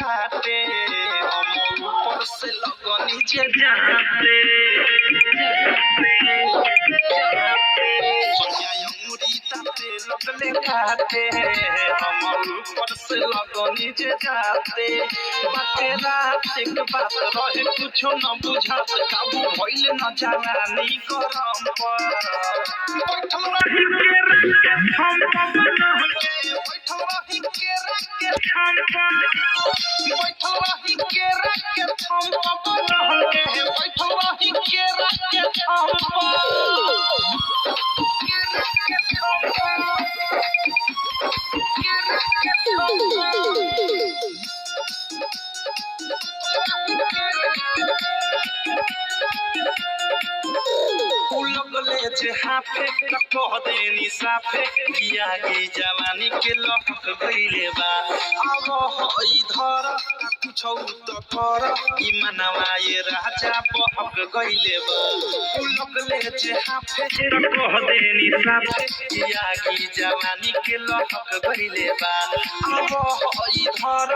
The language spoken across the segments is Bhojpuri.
घाटे हम ऊपर से लगनी जे जाते सोनिया अंगूरी ताते लगले घाटे हम ऊपर से लगनी जे जाते बाते रात एक बात रहे कुछो न बुझात काबू भइल न जवानी करम पर बैठल रही के हम बैठल रही के हम बैठल रही के हम बैठल रही के हम लगले जे हाफे कह देनी साफे किया की जवानी के लहक गइले बा अब हई धर कुछौ त कर ई मनवा ये राजा बहक गइले बा लगले जे हाफे कह देनी साफे किया की जवानी के लहक गइले बा अब हई धर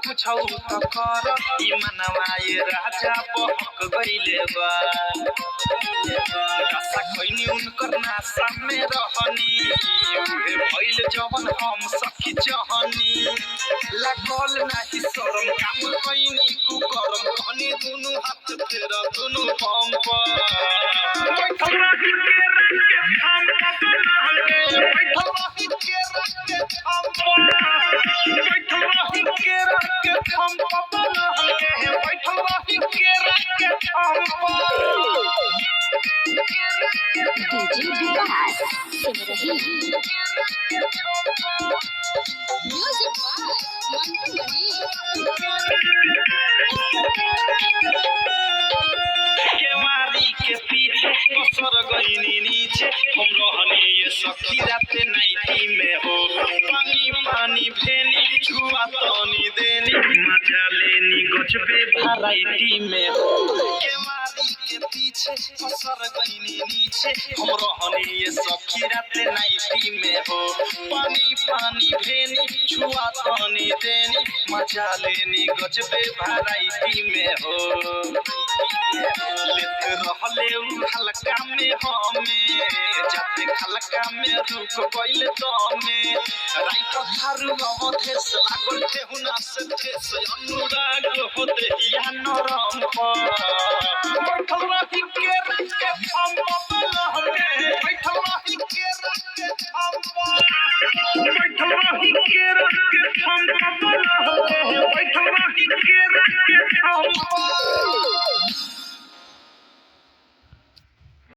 कुछौ त कर ई मनवा ये राजा बहक गइले बा आशा खैनी उनकर नासा में रहनी उहे भइल जवन हम सखी चाहनी लागल नाही शरम काम कैनी कुकरम कहनी दुनु हाथ फेर दुनु पंप बैठल रही के हम बैठल रही के हम बैठल रही के हम बैठल रही के हम डीजे विकास सुन रही म्यूजिक बाय मंटू मनी केवारी के पीछे पसर गईनी नीचे हम रहनी ये सखी रात नाइटी में हो पानी पानी भेनी छुआ तनी देनी मजा लेनी गजबे वैरायटी में हो केवारी के पीछे पसर गईनी नीचे हम रहनी ये सखी रात नाइटी में हो पानी पानी भेनी छुआ तनी देनी मजा लेनी गजबे वैरायटी में हो लेते रहले उ हल्का में हमें जाते हल्का में रुक गइल दमे राइट थारु अवधेश लागल ठेहुना से ठेस अनुराग होते या नरम पर बैठल रही के हम बलहमे बैठल रही के हम बैठल रही के हम बलहमे बैठल रही के हम